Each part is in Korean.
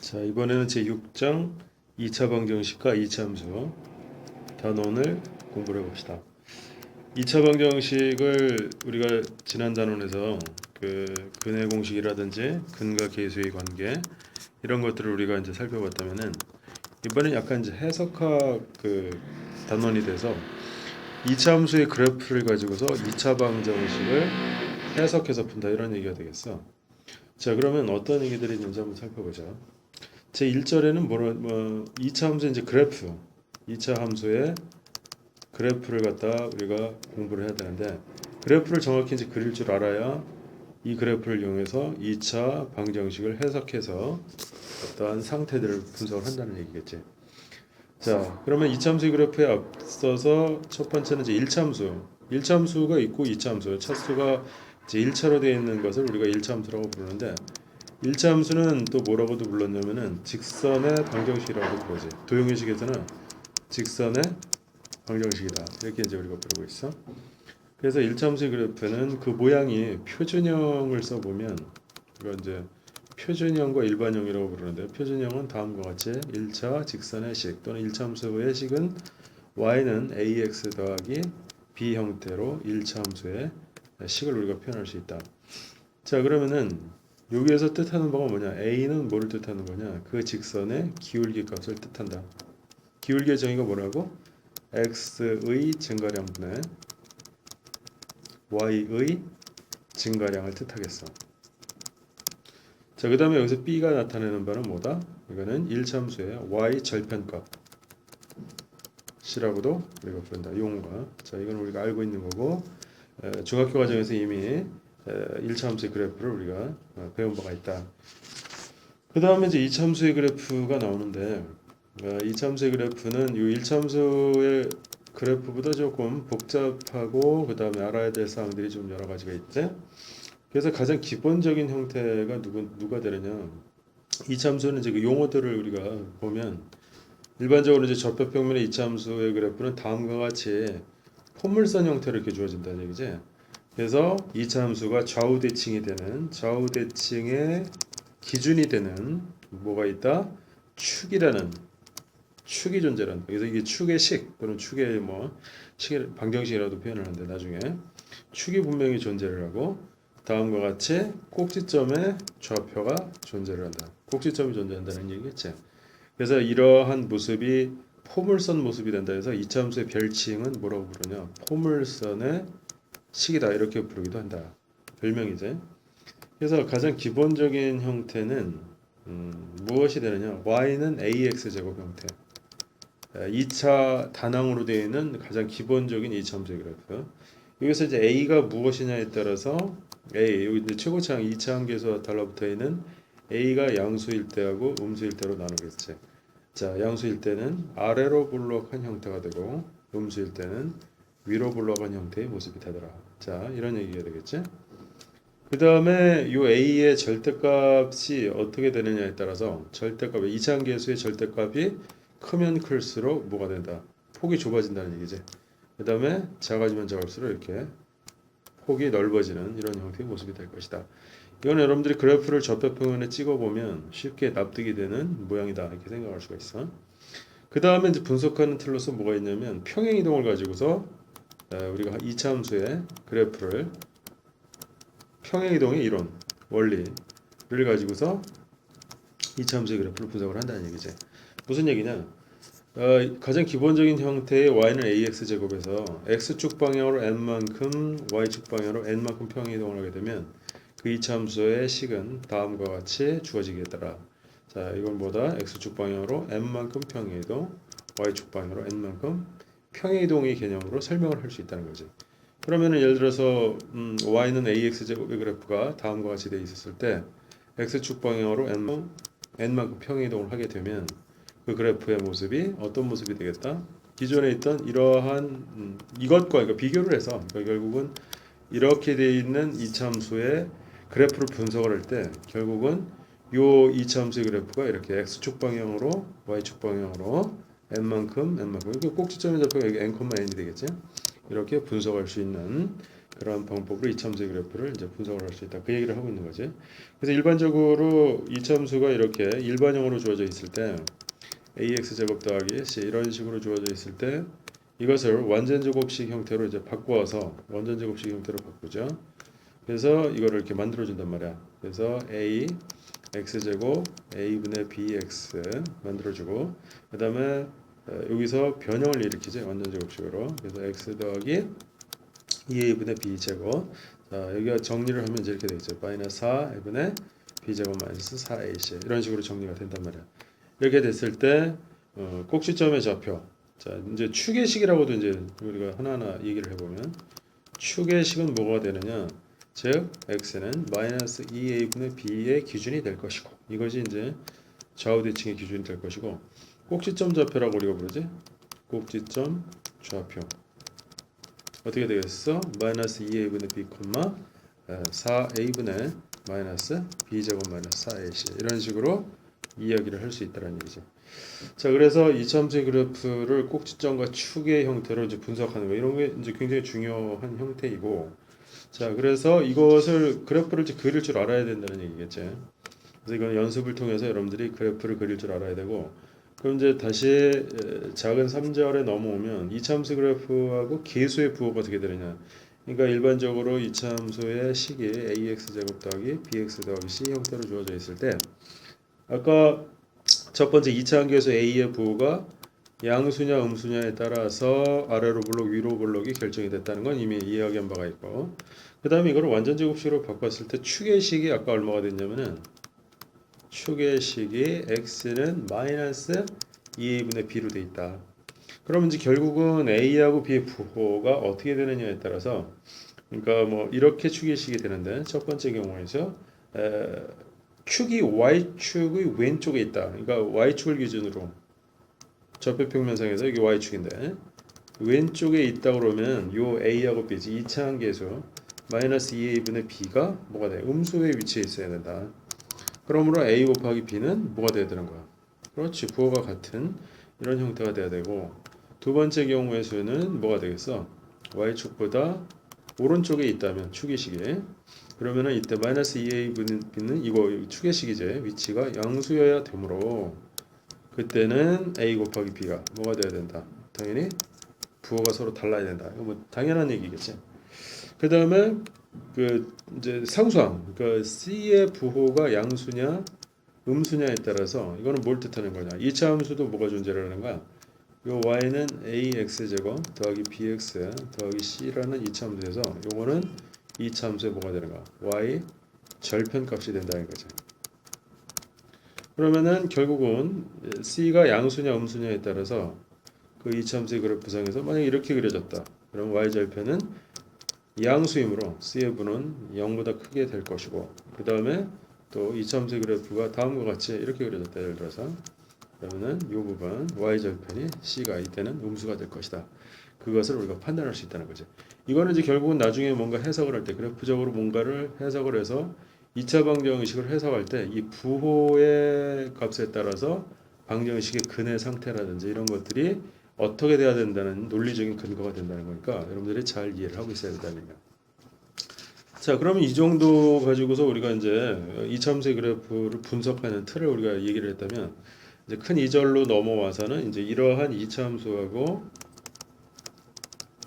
자, 이번에는 제6장 2차 방정식과 2차 함수 단원을 공부를 해봅시다. 2차 방정식을 우리가 지난 단원에서 근의 공식이라든지 근과 계수의 관계 이런 것들을 우리가 이제 살펴봤다면은 이번엔 약간 이제 해석학 단원이 돼서 2차 함수의 그래프를 가지고서 2차 방정식을 해석해서 푼다 이런 얘기가 되겠어. 자, 그러면 어떤 얘기들이 있는지 한번 살펴보자. 제 1절에는 2차 함수 이제 그래프, 2차 함수의 그래프를 갖다 우리가 공부를 해야 되는데 그래프를 정확히 이제 그릴 줄 알아야 이 그래프를 이용해서 2차 방정식을 해석해서 어떠한 상태들을 분석을 한다는 얘기겠지. 자, 그러면 2차 함수의 그래프에 앞서서 첫 번째는 이제 1차 함수. 1차 함수가 있고 2차 함수. 차수가 이제 1차로 되어 있는 것을 우리가 1차 함수라고 부르는데 1차 함수는 또 뭐라고도 불렀냐면은 직선의 방정식이라고 부르지. 도형의식에서는 직선의 방정식이다. 이렇게 이제 우리가 부르고 있어. 그래서 1차 함수의 그래프는 그 모양이 표준형을 써보면 이거 이제 표준형과 일반형이라고 부르는데 표준형은 다음과 같이 1차 직선의 식 또는 1차 함수의 식은 y는 ax 더하기 b 형태로 1차 함수의 식을 우리가 표현할 수 있다. 자, 그러면은 여기에서 뜻하는 바가 뭐냐? a는 뭐를 뜻하는 거냐? 그 직선의 기울기 값을 뜻한다. 기울기의 정의가 뭐라고? x의 증가량분의 y의 증가량을 뜻하겠어. 자, 그 다음에 여기서 b가 나타내는 바는 뭐다? 이거는 1차 함수의 y 절편값 C라고도 우리가 부른다. 용어가. 자, 이건 우리가 알고 있는 거고 중학교 과정에서 이미 1차 함수의 그래프를 우리가 배운 바가 있다. 그 다음에 이제 2차 함수의 그래프가 나오는데 2차 함수의 그래프는 이 1차 함수의 그래프보다 조금 복잡하고 그 다음에 알아야 될 사항들이 좀 여러 가지가 있대. 그래서 가장 기본적인 형태가 누가 되느냐? 2차 함수는 이제 그 용어들을 우리가 보면 일반적으로 이제 접합평면의 2차 함수의 그래프는 다음과 같이 포물선 형태로 이렇게 주어진다는 얘기지. 그래서 2차 함수가 좌우대칭이 되는 좌우대칭의 기준이 되는 뭐가 있다? 축이 존재한다. 그래서 이게 축의 식 또는 축의 식의 방정식이라도 표현을 하는데 나중에 축이 분명히 존재를 하고 다음과 같이 꼭지점의 좌표가 존재를 한다. 꼭지점이 존재한다는 얘기겠지. 그래서 이러한 모습이 포물선 모습이 된다 해서 2차 함수의 별칭은 뭐라고 부르냐? 포물선의 식이다 이렇게 부르기도 한다. 별명이지. 그래서 가장 기본적인 형태는 무엇이 되느냐? y는 ax 제곱 형태. 2차 단항으로 되어 있는 가장 기본적인 2차 함수의 그래프. 여기서 이제 a가 무엇이냐에 따라서 여기 이제 최고차항 2차 함계수와 달라붙어 있는 a가 양수일 때하고 음수일 때로 나누겠지. 자, 양수일 때는 아래로 볼록한 형태가 되고 음수일 때는 위로 볼록한 형태의 모습이 되더라. 자, 이런 얘기가 되겠지. 그 다음에 요 a의 절대값이 어떻게 되느냐에 따라서 절대값, 이차함계수의 절대값이 크면 클수록 뭐가 된다? 폭이 좁아진다는 얘기지. 그 다음에 작아지면 작을수록 이렇게 폭이 넓어지는 이런 형태의 모습이 될 것이다. 이건 여러분들이 그래프를 접합평면에 찍어보면 쉽게 납득이 되는 모양이다 이렇게 생각할 수가 있어. 그 다음에 이제 분석하는 틀로서 뭐가 있냐면 평행이동을 가지고서 우리가 2차 함수의 그래프를 평행이동의 이론, 원리를 가지고서 2차 함수의 그래프를 분석을 한다는 얘기지. 무슨 얘기냐? 가장 기본적인 형태의 y는 ax 제곱에서 x축 방향으로 n만큼 y축 방향으로 n만큼 평행이동을 하게 되면 그 2차 함수의 식은 다음과 같이 주어지겠더라. 자, 이건 뭐다? x축 방향으로 n만큼 평행이동, y축 방향으로 n만큼 평행이동의 개념으로 설명을 할 수 있다는 거지. 그러면은 예를 들어서 y는 ax 제곱의 그래프가 다음과 같이 돼 있었을 때 x축 방향으로 n만큼 평행이동을 하게 되면 그 그래프의 모습이 어떤 모습이 되겠다? 기존에 있던 이러한 이것과 그러니까 비교를 해서 그러니까 결국은 이렇게 돼 있는 2차 함수의 그래프를 분석을 할 때 결국은 요 2차 함수의 그래프가 이렇게 x축 방향으로 y축 방향으로 n만큼 이렇게 꼭지점의 좌표가 여기 n, n이 되겠지. 이렇게 분석할 수 있는 그런 방법으로 이참수의 그래프를 이제 분석을 할 수 있다. 그 얘기를 하고 있는 거지. 그래서 일반적으로 이참수가 이렇게 일반형으로 주어져 있을 때 ax 제곱 더하기 c 이런 식으로 주어져 있을 때 이것을 완전 제곱식 형태로 이제 바꿔서 완전 제곱식 형태로 바꾸죠. 그래서 이거를 이렇게 만들어 준단 말이야. 그래서 a x 제곱 a분의 bx 만들어 주고 그다음에 여기서 변형을 일으키지 완전 제곱식으로. 그래서 x 더하기 2a분의 b제곱. 자, 여기가 정리를 하면 이제 이렇게 되겠죠. 마이너스 4a분의 b제곱 마이너스 4ac 이런 식으로 정리가 된단 말이야. 이렇게 됐을 때 꼭지점의 좌표. 자, 이제 추계식이라고도 이제 우리가 하나하나 얘기를 해보면 추계식은 뭐가 되느냐? 즉 x는 마이너스 2a분의 b의 기준이 될 것이고 이것이 이제 좌우대칭의 기준이 될 것이고 꼭지점 좌표라고 우리가 부르지? 꼭지점 좌표 어떻게 되겠어? 마이너스 2a분의 b, 4a분의 마이너스 b제곱 마이너스 4ac 이런 식으로 이야기를 할 수 있다는 얘기죠. 자, 그래서 이참수의 그래프를 꼭지점과 축의 형태로 이제 분석하는 거 이런 게 이제 굉장히 중요한 형태이고, 자, 그래서 이것을 그래프를 이제 그릴 줄 알아야 된다는 얘기겠지. 그래서 이건 연습을 통해서 여러분들이 그래프를 그릴 줄 알아야 되고, 그럼 이제 다시 작은 3절에 넘어오면 이참수 그래프하고 계수의 부호가 어떻게 되느냐. 그러니까 일반적으로 이참수의 식이 ax 제곱 더하기 bx 더하기 c 형태로 주어져 있을 때 아까 첫 번째 2차 함수에서 a의 부호가 양수냐 음수냐에 따라서 아래로 블록 위로 블록이 결정이 됐다는 건 이미 이야기한 바가 있고, 그 다음에 이걸 완전 제곱식으로 바꿨을 때 축의식이 아까 얼마가 됐냐면은 축의식이 x는 마이너스 2a분의 b로 돼 있다. 그러면 이제 결국은 a하고 b의 부호가 어떻게 되느냐에 따라서, 그러니까 뭐 이렇게 축의식이 되는데 첫 번째 경우에서 축이 y축의 왼쪽에 있다. 그러니까 y축을 기준으로 접배평면상에서 이게 y축인데 왼쪽에 있다 그러면 요 a하고 b지 2차 함계수 마이너스 2a분의 b가 뭐가 돼? 음수의 위치에 있어야 된다. 그러므로 a 곱하기 b는 뭐가 돼야 되는 거야? 그렇지, 부호가 같은 이런 형태가 돼야 되고, 두 번째 경우의 수는 뭐가 되겠어? y축보다 오른쪽에 있다면 축의식이, 그러면은 이때 마이너스 2a분의 b는 이거 축의식이제 위치가 양수여야 되므로 그때는 a 곱하기 b가 뭐가 돼야 된다? 당연히 부호가 서로 달라야 된다. 이거 뭐 당연한 얘기겠지. 그 다음에 그 이제 상수항, 그러니까 c의 부호가 양수냐 음수냐에 따라서 이거는 뭘 뜻하는 거냐? 2차 함수도 뭐가 존재를 하는 거야? 요 y는 ax 제곱 더하기 bx 더하기 c라는 2차 함수에서 요거는 2차 함수에 뭐가 되는 거야? y 절편값이 된다는 거죠. 그러면은 결국은 c가 양수냐 음수냐에 따라서 그 2차 함수의 그래프상에서 만약 이렇게 그려졌다. 그럼 y 절편은 양수이므로 c의 부는 0보다 크게 될 것이고, 그 다음에 또 2차 함수의 그래프가 다음과 같이 이렇게 그려졌다. 예를 들어서 그러면은 이 부분 y 절편이 c가 이때는 음수가 될 것이다. 그것을 우리가 판단할 수 있다는 거죠. 이거는 이제 결국은 나중에 뭔가 해석을 할 때 그래프적으로 뭔가를 해석을 해서 2차 방정식을 해석할 때 이 부호의 값에 따라서 방정식의 근의 상태라든지 이런 것들이 어떻게 돼야 된다는 논리적인 근거가 된다는 거니까 여러분들이 잘 이해를 하고 있어야 된다는 거예요. 자, 그러면 이 정도 가지고서 우리가 이제 2차 함수의 그래프를 분석하는 틀을 우리가 얘기를 했다면, 이제 큰 2절로 넘어와서는 이제 이러한 2차 함수하고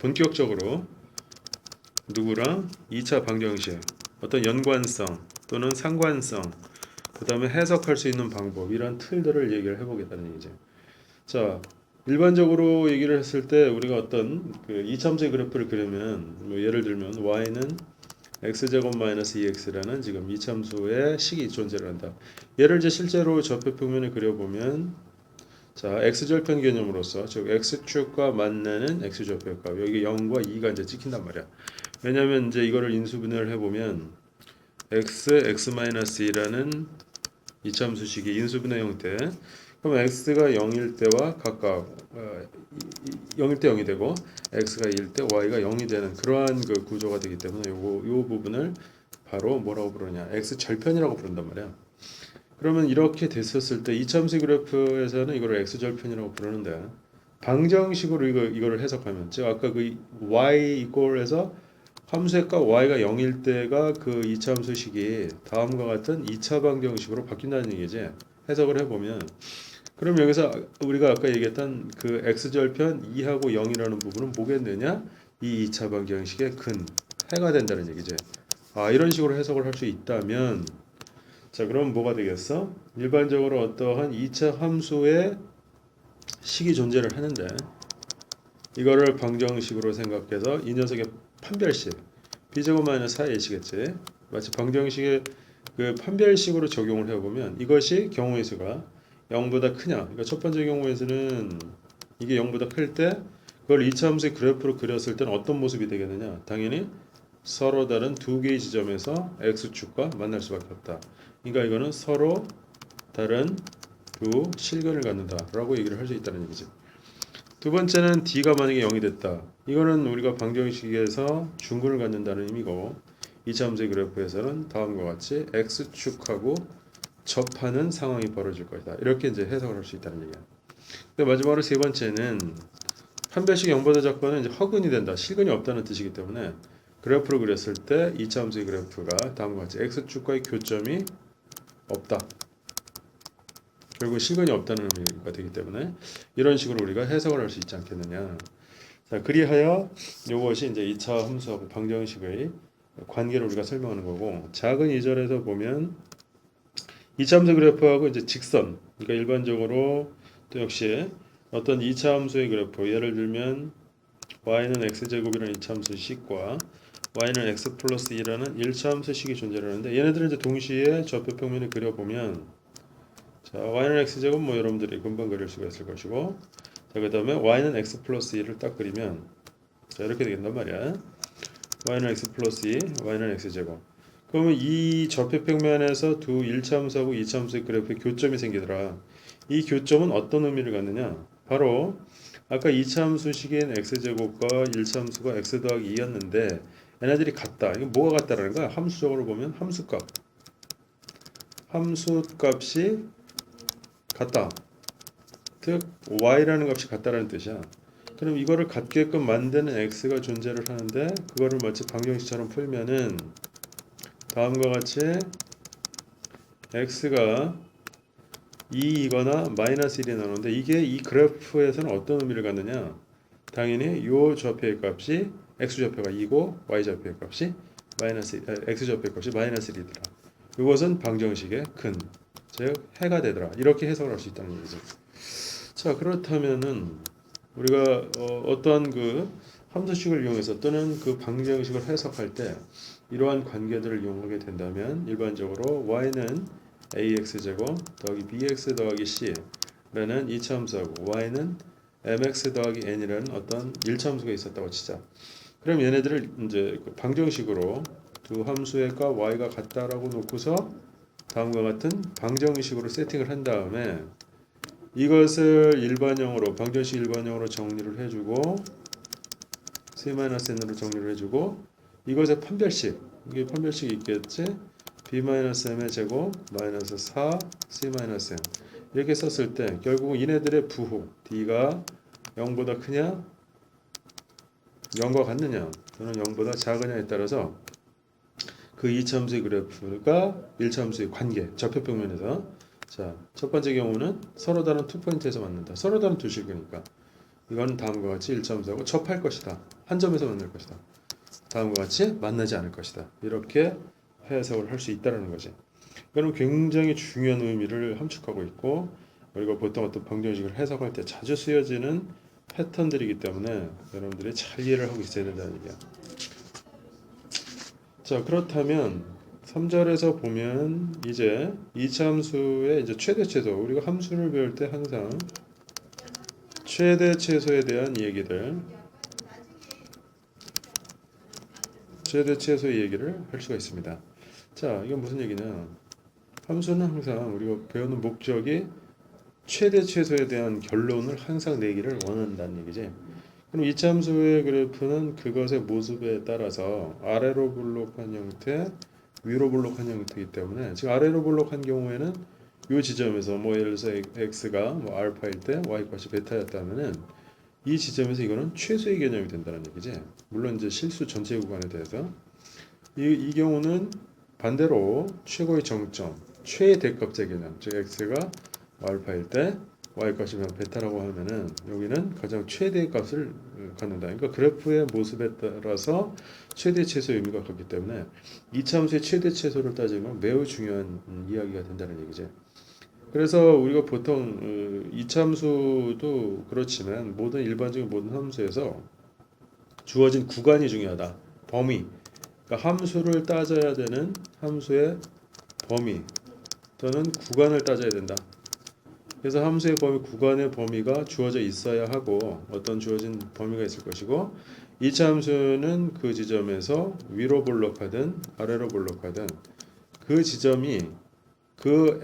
본격적으로 누구랑 2차 방정식 어떤 연관성 또는 상관성, 그 다음에 해석할 수 있는 방법, 이런 틀들을 얘기를 해보겠다는 얘기죠. 자, 일반적으로 얘기를 했을 때 우리가 어떤 그 2차 함수의 그래프를 그리면 뭐 예를 들면 y는 x제곱 마이너스 2x라는 지금 2차 함수의 식이 존재를 한다. 얘를 이제 실제로 접배평면에 그려보면, 자, x절편 개념으로서 즉 x축과 만나는 x좌표값 여기 0과 2가 이제 찍힌단 말이야. 왜냐면 이제 이거를 인수분해를 해보면 x-2라는 이참수식이 인수분해 형태. 그럼 x가 0일 때와 각각 0일 때 0이 되고 x가 1일 때 y가 0이 되는 그러한 그 구조가 되기 때문에 요 부분을 바로 뭐라고 부르냐? x절편이라고 부른단 말이야. 그러면 이렇게 됐었을 때 이참수 그래프에서는 이걸 x절편이라고 부르는데 방정식으로 이거를 해석하면, 즉 아까 그 y 이퀄해서 함수의 값 y가 0일 때가 그 2차 함수식이 다음과 같은 2차 방정식으로 바뀐다는 얘기지. 해석을 해보면 그럼 여기서 우리가 아까 얘기했던 그 x절편 2하고 0이라는 부분은 뭐겠느냐? 이 2차 방정식의 근 해가 된다는 얘기지. 아, 이런 식으로 해석을 할 수 있다면 자, 그럼 뭐가 되겠어? 일반적으로 어떠한 2차 함수의 식이 존재를 하는데 이거를 방정식으로 생각해서 이 녀석의 판별식 b제곱 마이너스 4a시겠지. 마치 방정식의 그 판별식으로 적용을 해보면 이것이 경우의 수가 0보다 크냐. 그러니까 첫 번째 경우에서는 이게 0보다 클 때 그걸 2차 함수의 그래프로 그렸을 때는 어떤 모습이 되겠느냐. 당연히 서로 다른 두 개의 지점에서 x축과 만날 수밖에 없다. 그러니까 이거는 서로 다른 두 실근을 갖는다라고 얘기를 할 수 있다는 얘기지. 두 번째는 d가 만약에 0이 됐다. 이거는 우리가 방정식에서 중근을 갖는다는 의미고 2차 함수의 그래프에서는 다음과 같이 x축하고 접하는 상황이 벌어질 것이다. 이렇게 이제 해석을 할 수 있다는 얘기야. 근데 마지막으로 세 번째는 판별식 0보다 작거는 이제 허근이 된다. 실근이 없다는 뜻이기 때문에 그래프를 그렸을 때 2차 함수의 그래프가 다음과 같이 x축과의 교점이 없다. 결국 실근이 없다는 의미가 되기 때문에 이런 식으로 우리가 해석을 할 수 있지 않겠느냐. 자, 그리하여 이것이 이제 2차 함수하고 방정식의 관계를 우리가 설명하는 거고 작은 2절에서 보면 2차 함수 그래프하고 이제 직선 그러니까 일반적으로 또 역시 어떤 2차 함수의 그래프 예를 들면 y는 x제곱이라는 2차 함수식과 y는 x 플러스 2라는 1차 함수식이 존재하는데 얘네들은 이제 동시에 좌표평면을 그려보면 자, y는 x제곱 뭐 여러분들이 금방 그릴 수가 있을 것이고 자, 그 다음에 y는 x 플러스 2를 딱 그리면 자, 이렇게 되겠단 말이야. y는 x 플러스 2, y는 x제곱. 그러면 이 좌표평면에서 두 1차 함수하고 2차 함수의 그래프에 교점이 생기더라. 이 교점은 어떤 의미를 갖느냐? 바로 아까 2차 함수식인 x제곱과 1차 함수가 x 더하기 2였는데 얘네들이 같다. 이게 뭐가 같다라는 거야? 함수적으로 보면 함수값. 함수값이 같다. 즉 y라는 값이 같다라는 뜻이야. 그럼 이거를 같게끔 만드는 x가 존재를 하는데 그거를 마치 방정식처럼 풀면은 다음과 같이 x가 2이거나 마이너스 1이 나오는데 이게 이 그래프에서는 어떤 의미를 갖느냐? 당연히 요 좌표의 값이 x좌표가 2고 y좌표의 값이 x좌표의 값이 마이너스 1이더라. 이것은 방정식의 근, 즉 해가 되더라. 이렇게 해석을 할 수 있다는 얘기죠. 자, 그렇다면은 우리가 어떠한 그 함수식을 이용해서 또는 그 방정식을 해석할 때 이러한 관계들을 이용하게 된다면 일반적으로 y는 ax제곱 더하기 bx 더하기 c라는 2차 함수하고 y는 mx 더하기 n이라는 어떤 1차 함수가 있었다고 치자. 그럼 얘네들을 이제 그 방정식으로 두 함수의 값 y가 같다라고 놓고서 다음과 같은 방정식으로 세팅을 한 다음에 이것을 일반형으로 방정식 일반형으로 정리를 해주고 c-n으로 정리를 해주고 이것의 판별식 이게 판별식이 있겠지 b-m의 제곱 마이너스 4 c-n 이렇게 썼을 때 결국 얘네들의 부호 d가 0보다 크냐 0과 같느냐 또는 0보다 작으냐에 따라서 그 2차 함수의 그래프가 1차 함수의 관계 좌표평면에서 자, 첫 번째 경우는 서로 다른 투 포인트에서 만난다. 서로 다른 두 실그니까 이건 다음과 같이 1차 함수하고 접할 것이다. 한 점에서 만날 것이다. 다음과 같이 만나지 않을 것이다. 이렇게 해석을 할 수 있다는 거지. 이거는 굉장히 중요한 의미를 함축하고 있고 우리가 보통 어떤 방정식을 해석할 때 자주 쓰여지는 패턴들이기 때문에 여러분들이 잘 이해를 하고 있어야 된다는 얘기야. 자, 그렇다면 3절에서 보면 이제 2차 함수의 이제 최대 최소 우리가 함수를 배울 때 항상 최대 최소에 대한 얘기들 최대 최소의 얘기를 할 수가 있습니다. 자, 이건 무슨 얘기냐? 함수는 항상 우리가 배우는 목적이 최대 최소에 대한 결론을 항상 내기를 원한다는 얘기지. 그럼 2차 함수의 그래프는 그것의 모습에 따라서 아래로 블록한 형태, 위로 블록한 형태이기 때문에 지금 아래로 블록한 경우에는 이 지점에서 뭐 예를 들어서 x가 뭐 알파일 때 y 값이 베타였다면은 이 지점에서 이거는 최소의 개념이 된다는 얘기지. 물론 이제 실수 전체 구간에 대해서 이 경우는 반대로 최고의 정점, 최대값의 개념, 즉 x가 알파일 때 y 값이면 베타라고 하면은 여기는 가장 최대의 값을 갖는다. 그러니까 그래프의 모습에 따라서 최대 최소의 의미가 같기 때문에 이차함수의 최대 최소를 따지는 건 매우 중요한 이야기가 된다는 얘기죠. 그래서 우리가 보통 이차함수도 그렇지만 일반적인 모든 함수에서 주어진 구간이 중요하다. 범위. 그러니까 함수를 따져야 되는 함수의 범위 또는 구간을 따져야 된다. 그래서 함수의 범위, 구간의 범위가 주어져 있어야 하고 어떤 주어진 범위가 있을 것이고 이차 함수는 그 지점에서 위로 볼록하든 아래로 볼록하든 그 지점이 그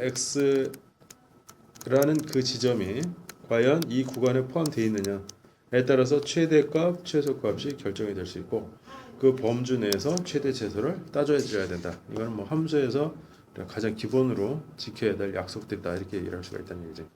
x라는 그 지점이 과연 이 구간에 포함되어 있느냐에 따라서 최대값, 최소값이 결정이 될 수 있고 그 범주 내에서 최대 최소를 따져야 된다. 이거는 뭐 함수에서 가장 기본으로 지켜야 될 약속들이다 이렇게 얘기할 수가 있다는 얘기죠.